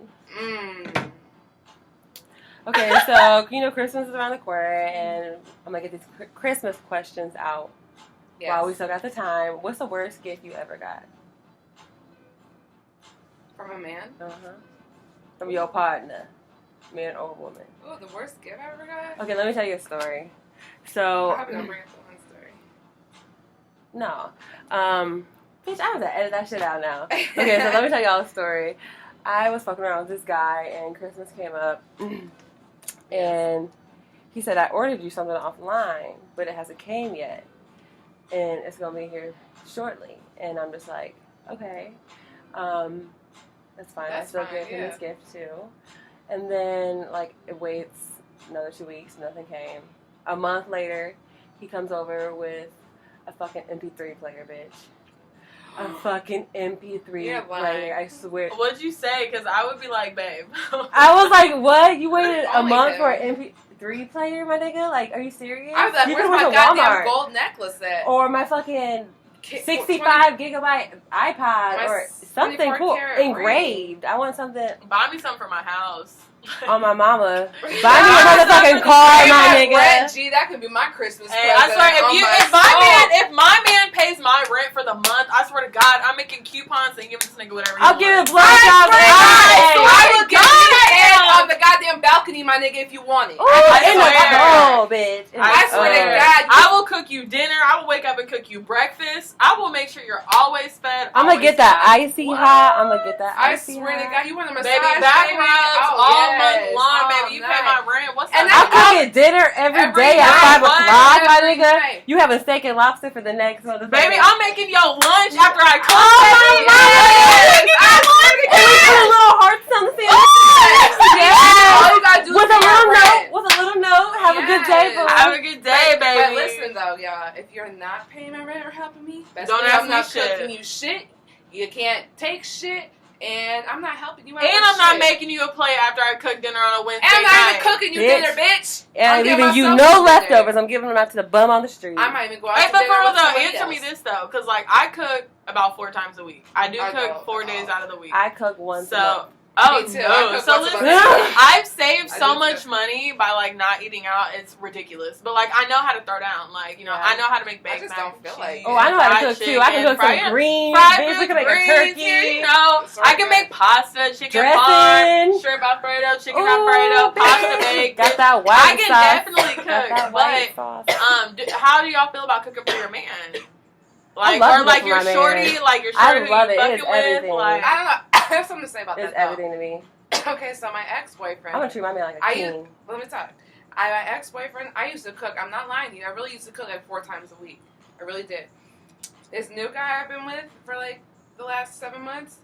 Okay, so you know Christmas is around the corner, and I'm gonna get these Christmas questions out while we still got the time. What's the worst gift you ever got? From a man? From your partner, man or woman. Oh, the worst gift I ever got? Okay, let me tell you a story. So. I'm gonna bring up the one story. No. Bitch, I have to edit that shit out now. Okay, so let me tell y'all a story. I was fucking around with this guy, and Christmas came up, and he said, I ordered you something offline, but it hasn't came yet, and it's going to be here shortly. And I'm just like, okay, that's fine. I still give him his gift, too. And then, like, it waits another 2 weeks, nothing came. A month later, he comes over with a fucking MP3 player, bitch. A fucking MP3 player, I swear. What'd you say? Because I would be like, babe. I was like, what? You waited a month for an MP3 player, my nigga? Like, are you serious? I was like, where's my goddamn gold necklace at? Or my fucking 65 gigabyte iPod or something cool. Engraved. I want something. Buy me something for my house. On my mama. Buy me a motherfucking car, my nigga. Rent, G, that could be my Christmas present. I swear, if my man pays my rent for the month, I swear to God, I'm making coupons and giving this nigga whatever he wants. I'll give it blowjobs. I will give you on the goddamn balcony, my nigga, if you want it. Bitch. I swear to God. I will cook you dinner. I will wake up and cook you breakfast. I will make sure you're always fed. I'm gonna get that icy hot. I'm gonna get that icy hot. I swear to God, you want a massage, baby, back rubs all month long, baby. You pay my rent. What's and I'm cooking dinner every day at 5 o'clock, my nigga. You have a steak and lobster for the next motherfucker. Baby, I'm making your lunch after I cook. And we put a little hearts on the sandwich. All you gotta do with a little note. Have a good day, boy. Have a good day, baby. But listen though, y'all, if you're not paying my rent or helping me, don't ask me not shit. Cooking you shit. You can't take shit. And I'm not helping you out. And I'm not making you a plate after I cook dinner on a Wednesday night. And I'm not even cooking you dinner, bitch. And I'm leaving you no leftovers. I'm giving them out to the bum on the street. I might even go out to but dinner for real with though, somebody answer me this though, because like I cook about 4 times a week. I do cook 4 days out of the week. I cook once. So. Oh no! So listen, I've saved so much money by like not eating out. It's ridiculous. But like I know how to throw down. Like I know how to make baked mac and cheese. I know how to cook too. I can cook some greens. I can make a turkey. I can make pasta, chicken parm, shrimp alfredo, chicken alfredo, pasta bake. Got that white sauce. I can definitely cook. But how do y'all feel about cooking for your man? Like or like your shorty, like your shorty I love it. Fuck It's it with. everything. Like I don't know. I have something to say about that. It's everything to me. Okay, so my ex-boyfriend. I'm gonna treat my man like a king. Let me talk. My ex-boyfriend, I used to cook. I'm not lying to you. I really used to cook like 4 times a week. I really did. This new guy I've been with for like the last 7 months,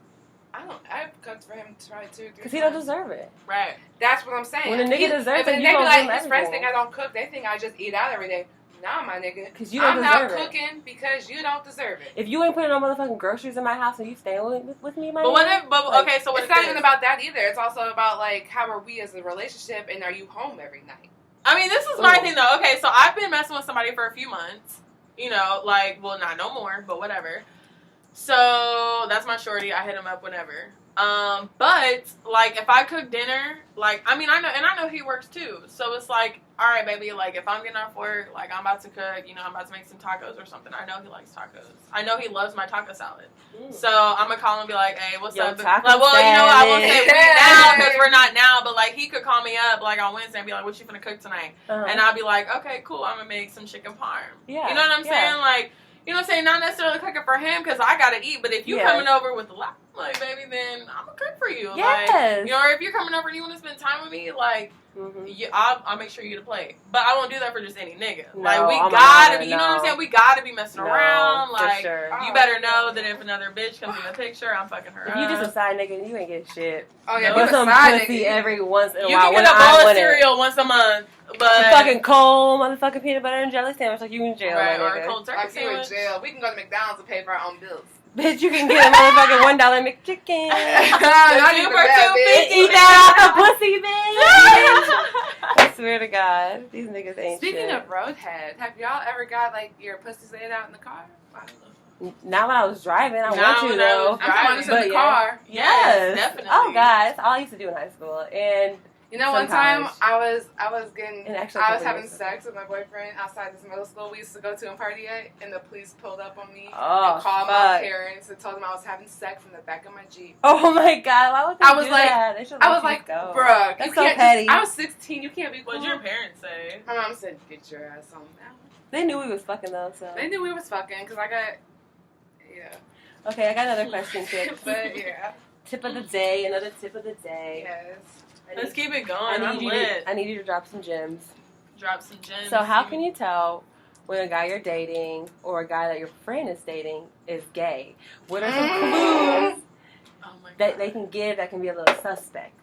I've cooked for him probably 2 or 3 times. Because he don't deserve it. Right. That's what I'm saying. When a nigga deserves it, you they don't be like, do his friends think I don't cook. They think I just eat out every day. Nah, my nigga. Because you don't deserve it. I'm not cooking because you don't deserve it. If you ain't putting no motherfucking groceries in my house and you staying with me, my okay, so it's not even about that either. It's also about like how are we as a relationship and are you home every night? I mean, this is my thing, though. Okay, so I've been messing with somebody for a few months. You know, like, well, not no more, but whatever. So, that's my shorty. I hit him up whenever. But, like, if I cook dinner, like, I mean, I know he works, too. So, it's like, all right, baby, like, if I'm getting off work, like, I'm about to cook, you know, I'm about to make some tacos or something. I know he likes tacos. I know he loves my taco salad. So, I'm going to call him and be like, hey, what's up? Like, well, you know, I won't say we now because we're not now, but, like, he could call me up, like, on Wednesday and be like, what you finna cook tonight? And I'll be like, okay, cool, I'm going to make some chicken parm. Yeah. You know what I'm saying? Like, you know what I'm saying? Not necessarily cooking for him because I gotta eat, but if you coming over with a lot, like, baby, then I'm gonna cook for you. Yes. Like, you know, or if you're coming over and you want to spend time with me, like, I'll make sure you get a plate. But I won't do that for just any nigga. No, like, we gotta be, you know what I'm saying? We gotta be messing around. Like, you better know that if another bitch comes in the picture, I'm fucking her up. If you just a side nigga, you ain't get shit. Oh, yeah, but some pussy every once in a while. You can get a bowl of cereal once a month. But fucking cold motherfucking peanut butter and jelly sandwich like you in jail. Right, or a cold turkey like sandwich. you in jail. We can go to McDonald's and pay for our own bills. Bitch, you can get a motherfucking $1 McChicken. Not even that, Eat that off the pussy, bitch. I swear to God, these niggas ain't Speaking shit. of roadhead, have y'all ever got like your pussy laid out in the car? Not when I was driving. I want to though. I'm driving in the car. Yes, definitely. Oh God, that's all I used to do in high school. And you know, one time I was having sex sex with my boyfriend outside this middle school we used to go to and party at, and the police pulled up on me and called my parents and told them I was having sex in the back of my Jeep. Oh my God, why would they do that? They should let you go. Bruh, that's so petty. I was 16. You can't be. What did your parents say? My mom said, "Get your ass on now." They knew we was fucking though, so they knew we was fucking because I got. Yeah. Okay, I got another question, Tip. But yeah. Tip of the day, another tip of the day. Yes. Let's keep it going. I need you to drop some gems. Drop some gems. So how can you tell when a guy you're dating or a guy that your friend is dating is gay? What are some clues that they can give that can be a little suspect?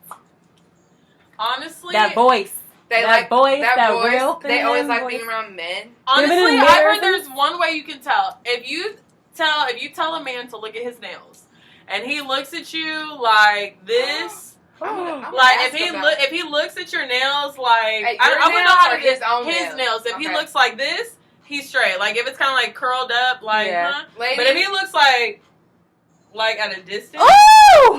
Honestly, that voice. That voice. Real they always like voice. being around men. Honestly, I heard there's one way you can tell. If you tell a man to look at his nails and he looks at you like this. If he looks at your nails like I wouldn't know how to his nails. If he looks like this, he's straight. Like if it's kind of like curled up, like But if he looks like at a distance,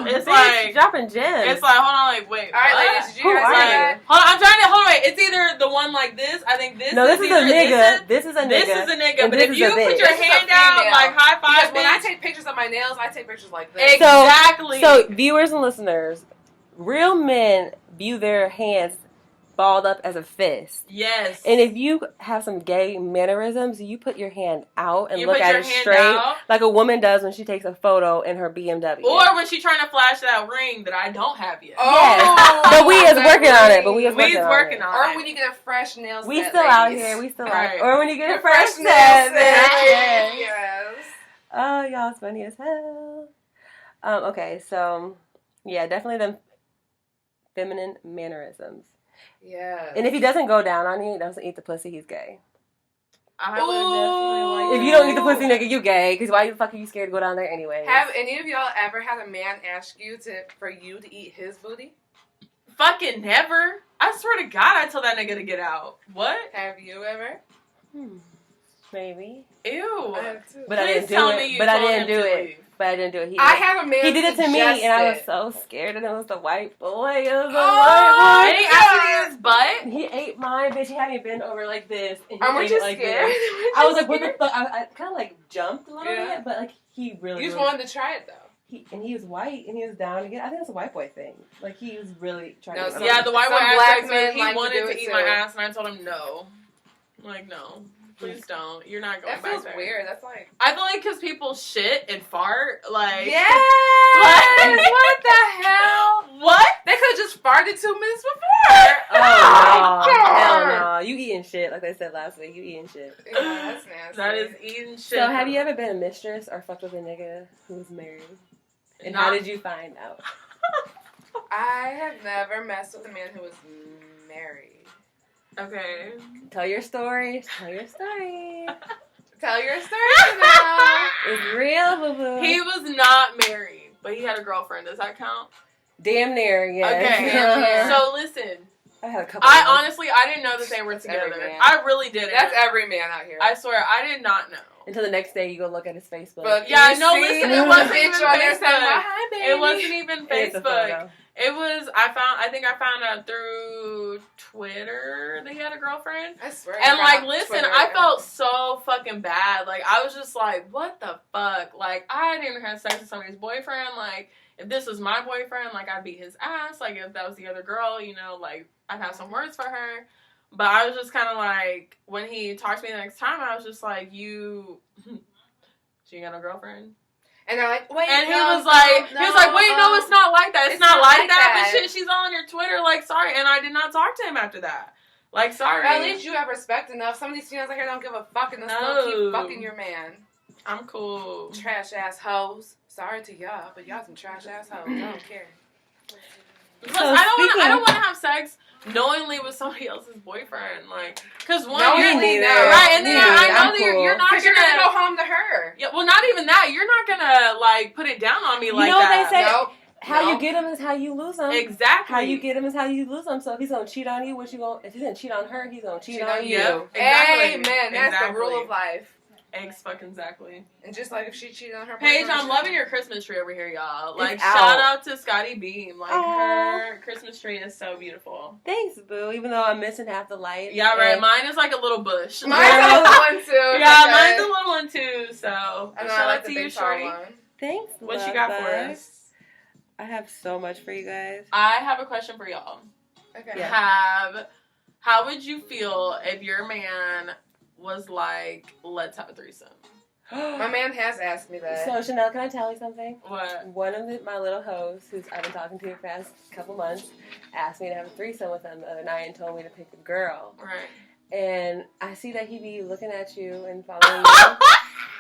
it's like dropping gems. It's like hold on, like wait. All right, ladies, did you guys say that? Hold on, hold on. It's either the one like this. I think this. No, this is a nigga. This is a nigga. This is a nigga. But if you put your hand out like high five, because when I take pictures of my nails, I take pictures like this. Exactly. So viewers and listeners. Real men view their hands balled up as a fist. Yes. And if you have some gay mannerisms, you put your hand out and look at it straight, like a woman does when she takes a photo in her BMW. Or when she's trying to flash that ring that I don't have yet. Yes. But we is working on it. Working on it. Or when you get a fresh nail set. We still out here. We still out here. Or when you get a fresh nail set. Yes. Oh, y'all, it's funny as hell. Okay, so, yeah, definitely them feminine mannerisms. Yeah. And if he doesn't go down on you, doesn't eat the pussy, he's gay. I would definitely like. If you don't eat the pussy, nigga, you gay. Because why the fuck are you scared to go down there anyway? Have any of y'all ever had a man ask you for you to eat his booty? Fucking never. I swear to God, I told that nigga to get out. What? Have you ever? Maybe. Ew. I have too. But I didn't do it. But I didn't do it. I have a man. He did it to me, and I was so scared. And it was the white boy. It was the white boy. And he asked his butt. He ate mine, bitch. He had me bend over like this. And were you like scared? I was like, what the fuck? I kind of like jumped a little bit, but like he really. You just wanted to try it though. He was white and he was down to get. I think it's a white boy thing. Like he was really trying. No, to yeah, the white boy asked me. He like wanted to eat my ass, and I told him no. Like no. Please don't. You're not going back there. That feels weird. That's like... I feel like because people shit and fart, like... Yes! What the hell? What? They could have just farted 2 minutes before. Oh, no. Hell no. You eating shit, like they said last week. You eating shit. Yeah, that's nasty. That is eating shit. So have you ever been a mistress or fucked with a nigga who was married? And how did you find out? I have never messed with a man who was married. Okay. Tell your story. Tell your story. Tell your story now. It's real, boo-boo. He was not married, but he had a girlfriend. Does that count? Damn near, yeah. Okay. So listen, I had a couple. I didn't know that they were together. I really didn't. That's every man out here. I swear, I did not know. Until the next day, you go look at his Facebook. But listen, it wasn't even Facebook. It wasn't even Facebook. It was, I think I found out through Twitter that he had a girlfriend. I swear. And, like, listen, Twitter. I felt so fucking bad. Like, I was just like, what the fuck? Like, I didn't even have sex with somebody's boyfriend. Like, if this was my boyfriend, like, I'd beat his ass. Like, if that was the other girl, you know, like, I'd have some words for her. But I was just kind of like, when he talked to me the next time, I was just like, she got no girlfriend? And they're like, wait, and he was like, wait, no, it's not like that. It's not like that. But shit, she's on your Twitter, like, sorry. And I did not talk to him after that. Like, sorry. But at least you have respect enough. Some of these females out here don't give a fuck and they'll still keep fucking your man. I'm cool. Trash ass hoes. Sorry to y'all, but y'all some trash ass hoes. I don't care. Plus, I don't want to have sex knowingly with somebody else's boyfriend, like, because one, knowingly, right, and then I know that you're not gonna go home to her. Yeah, well, not even that. You're not gonna like put it down on me like that. You know what they say? Nope. How you get him is how you lose him. Exactly. How you get him is how you lose him. So if he's gonna cheat on you, if he's gonna cheat on her, he's gonna cheat on you. Yep. Exactly. Amen. That's the rule of life. Exactly. And just like if she cheated on her Paige, I'm loving your Christmas tree over here, y'all. Like, shout out to Scotty Beam. Like, her Christmas tree is so beautiful. Thanks, boo. Even though I'm missing half the light. Yeah, right. Mine is like a little bush. Mine's a little one, too. Yeah, mine's a little one, too. So, shout out to you, shorty. Thanks, what you got for us? I have so much for you guys. I have a question for y'all. Okay. Yeah. How would you feel if your man was like, let's have a threesome? My man has asked me that. So, Chanel, can I tell you something? What? One of my little hoes, who's I've been talking to for the past couple months, asked me to have a threesome with him the other night and told me to pick a girl. Right. And I see that he be looking at you and following you.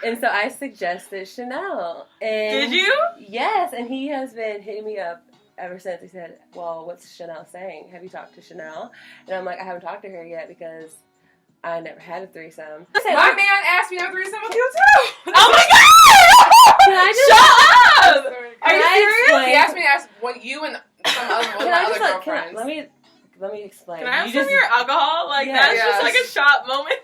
And so I suggested Chanel. And did you? Yes, and he has been hitting me up ever since. He said, well, what's Chanel saying? Have you talked to Chanel? And I'm like, I haven't talked to her yet because I never had a threesome. My man asked me to have a threesome with you too. Oh my god! Can I just shut up? Are you serious? He asked me to ask you and some other girlfriends. Let me explain. Can I have some of your alcohol? Like, that's just like a shot moment.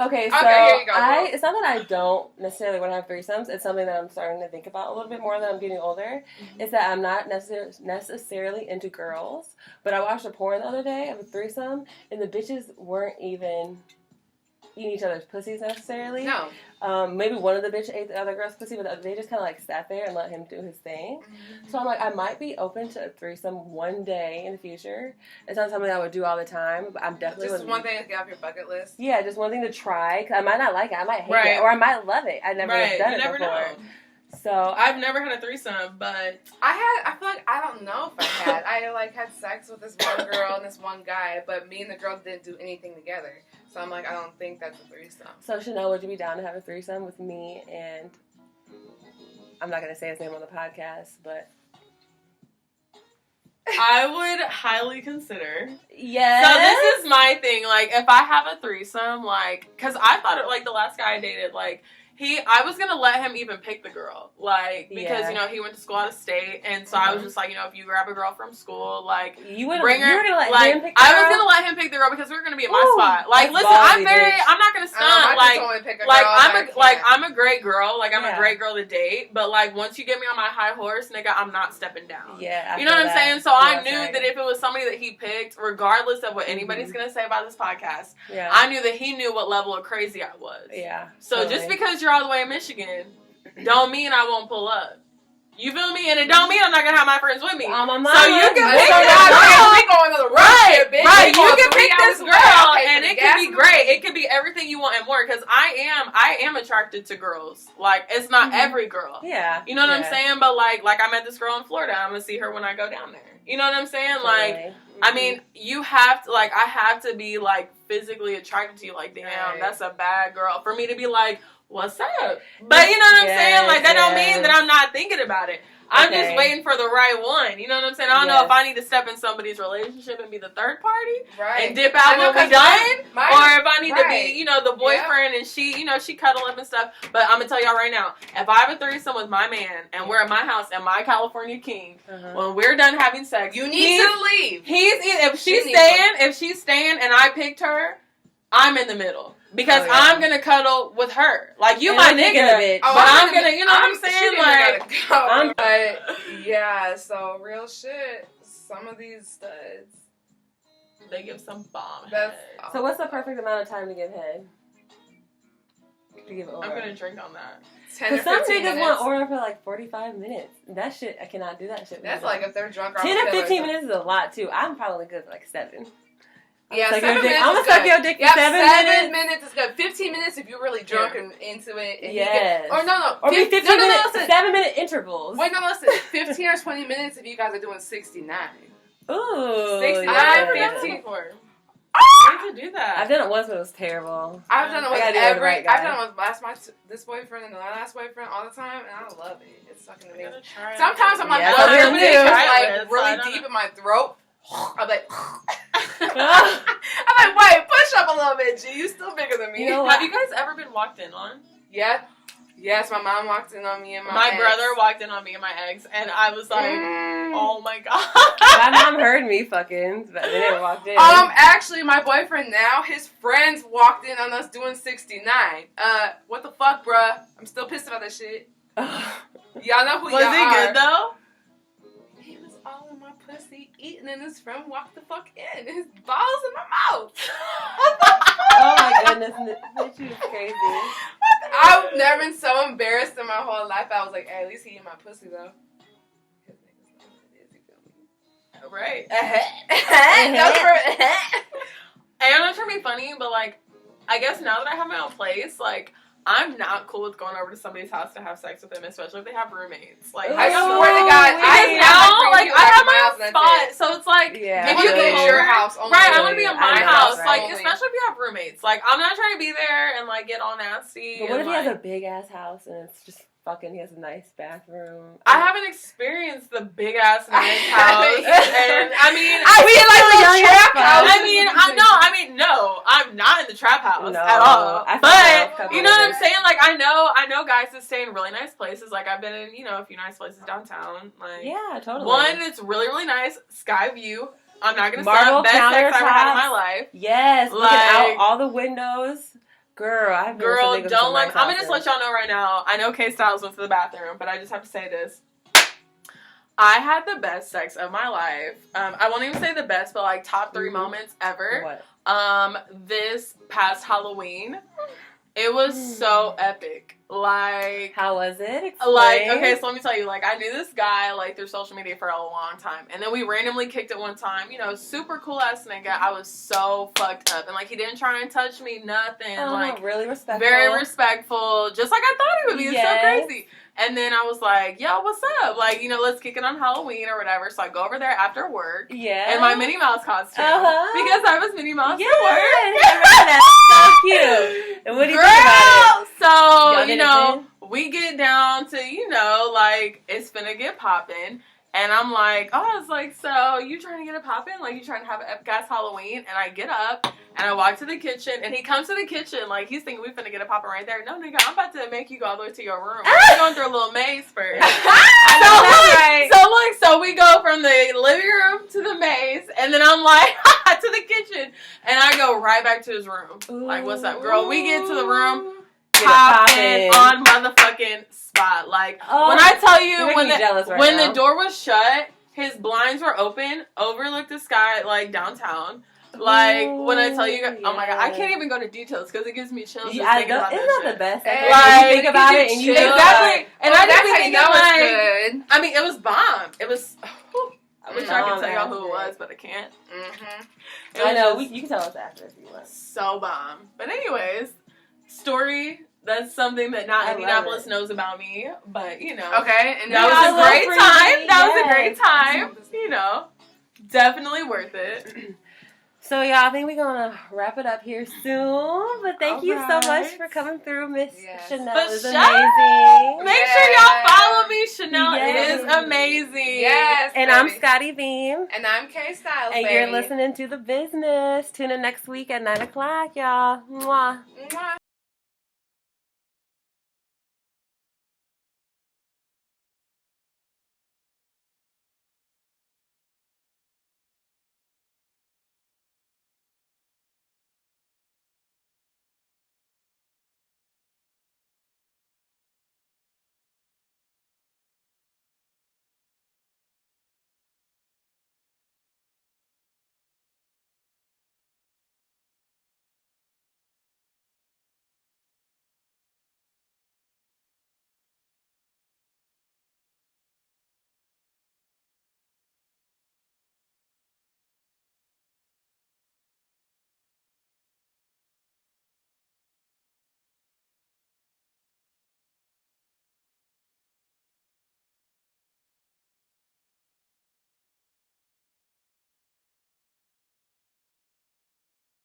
Okay, so here you go, it's not that I don't necessarily want to have threesomes. It's something that I'm starting to think about a little bit more that I'm getting older. Mm-hmm. It's that I'm not necessarily into girls, but I watched a porn the other day of a threesome, and the bitches weren't even eating each other's pussies necessarily. No. Maybe one of the bitch ate the other girl's pussy, but they just kind of like sat there and let him do his thing. Mm-hmm. So I'm like, I might be open to a threesome one day in the future. It's not something I would do all the time, but I'm definitely just one thing to get off your bucket list. Yeah, just one thing to try. Cause I might not like it, I might hate it, or I might love it. I never have done it before. Know. So I've never had a threesome, but I feel like I don't know if I had. I like had sex with this one girl and this one guy, but me and the girl didn't do anything together. So I'm like, I don't think that's a threesome. So Chanel, would you be down to have a threesome with me and I'm not gonna say his name on the podcast, but I would highly consider. Yes. So this is my thing. Like, if I have a threesome, like, because I thought it, like, the last guy I dated, like, I was going to let him even pick the girl, like, because, you know, he went to school out of state, and so I was just like, you know, if you grab a girl from school, like, you wouldn't bring her, you were gonna let like, him pick the girl? I was going to let him pick the girl because we were going to be at my spot. Like, listen, I'm not going to stunt, I'm a great girl, like, I'm a great girl to date, but, like, once you get me on my high horse, nigga, I'm not stepping down. Yeah, you know what I'm saying? So I knew that if it was somebody that he picked, regardless of what anybody's going to say about this podcast, I knew that he knew what level of crazy I was. Yeah. So just because you're all the way in Michigan, don't mean I won't pull up. You feel me? And it don't mean I'm not gonna have my friends with me. So you can pick this girl. We going on the road, bitch. Right. You can pick this girl, and it could be great. It could be everything you want and more. Because I am attracted to girls. Like, it's not every girl. Yeah. You know what I'm saying? But like I met this girl in Florida. I'm gonna see her when I go down there. You know what I'm saying? Like, I mean, you have to, like, I have to be like physically attracted to you. Like, damn, that's a bad girl for me to be like, what's up? But you know what I'm saying? Like, that don't mean that I'm not thinking about it. I'm just waiting for the right one. You know what I'm saying? I don't know if I need to step in somebody's relationship and be the third party and dip out when we done, or if I need to be, you know, the boyfriend and she, you know, she cuddle up and stuff. But I'm gonna tell y'all right now, if I have a threesome with my man and we're at my house and my California king, when we're done having sex, you need to leave. If she's staying and I picked her, I'm in the middle. Because I'm gonna cuddle with her, like you, my nigga. But I'm gonna, you know what I'm saying? Like, but yeah. So real shit. Some of these studs, they give some bomb. So what's the perfect amount of time to give head? To give I'm gonna drink on that. Because some niggas want order for like 45 minutes. That shit, I cannot do that shit. That's like if they're drunk. 10 or 15 minutes is a lot too. I'm probably good for like 7. Yeah, 7 minutes. I'm gonna suck your dick for 7 minutes is good. 15 minutes if you're really drunk and into it. And yes. Or 15 minutes. 7-minute intervals. Wait, no, listen. 15 or 20 minutes if you guys are doing 69. Ooh. 69, 15 for. I need to do that. I've done it once, but it was terrible. I've done it with I've done it with this boyfriend and the last boyfriend all the time, and I love it. It's fucking amazing. Sometimes I'm like, like really deep in my throat. I'm like, wait, push up a little bit, G. You still bigger than me. You know, have you guys ever been walked in on? Yeah. Yes, my mom walked in on me and my ex. brother walked in on me and my ex, and I was like, oh my god. My mom heard me fucking, but they never walked in. Actually, my boyfriend now, his friends walked in on us doing 69. What the fuck, bruh? I'm still pissed about that shit. Y'all know who y'all are. Was he good though? He was all in my pussy, eating, and his friend walked the fuck in. His balls in my mouth. Oh my goodness, that shit is crazy. I've never been so embarrassed in my whole life. I was like, hey, at least he in my pussy though. Right. And I'm not trying to be funny, but like, I guess now that I have my own place, like, I'm not cool with going over to somebody's house to have sex with them, especially if they have roommates. Like, I swear to God, I have my own spot, so it's like, if you get go your house, right, I want to be in my house, like, especially if you have roommates. Like, I'm not trying to be there and like get all nasty. But what if he has a big ass house and it's just fucking, he has a nice bathroom? I haven't experienced the big ass nice house, and I mean, no, I'm not in the trap house at all. But you know what I'm saying? Like, I know guys that stay in really nice places. Like, I've been in, a few nice places downtown. Like, yeah, totally. One, it's really, really nice. Sky view. I'm not gonna say best sex I ever had in my life. Yes, looking out all the windows. Girl, don't let. I'm gonna just let y'all know right now. I know K Styles went to the bathroom, but I just have to say this. I had the best sex of my life. I won't even say the best, but like top 3 moments ever. What? This past Halloween, it was so epic. Like, how was it? Explain. Like, okay, so let me tell you. Like, I knew this guy like through social media for a long time, and then we randomly kicked it one time. Super cool ass nigga. I was so fucked up, and like he didn't try and touch me, nothing. Like, really respectful, very respectful, just like I thought he would be. It's so crazy. And then I was like, yo, what's up? Like, let's kick it on Halloween or whatever. So I go over there after work. Yeah. In my Minnie Mouse costume. Because I was Minnie Mouse at work. That's so cute. And what do you think about it? So, we get down to, like, it's finna get poppin'. And I'm like, so you trying to get it poppin'? Like, you trying to have an epic ass Halloween? And I get up and I walk to the kitchen, and he comes to the kitchen like he's thinking we finna get it poppin' right there. No, nigga, I'm about to make you go all the way to your room. We're going through a little maze first. So we go from the living room to the maze, and then I'm like to the kitchen, and I go right back to his room. Ooh. Like, what's up, girl? We get to the room. Poppin' on motherfucking spot. Like, when I tell you, when the door was shut, his blinds were open, overlooked the sky, like, downtown. Like, when I tell you, oh my god, I can't even go to details because it gives me chills just thinking about that shit. Isn't that the best? Like, you think about it and you exactly. And I just be thinking, like, I mean, it was bomb. It was, I wish I could tell y'all who it was, but I can't. I know, you can tell us after if you want. So bomb. But anyways, story, that's something that not Indianapolis knows about me, but Okay, and that was a great time. That was a great time. Definitely worth it. So, y'all, I think we're going to wrap it up here soon. But thank you so much for coming through, Miss Chanel. But Is amazing. Make sure y'all follow me. Chanel Yes. is amazing. Yes, And baby. I'm Scotty Beam. And I'm K Styles, And baby. you're listening to The Bizness. Tune in next week at 9 o'clock, y'all. Mwah. Mwah.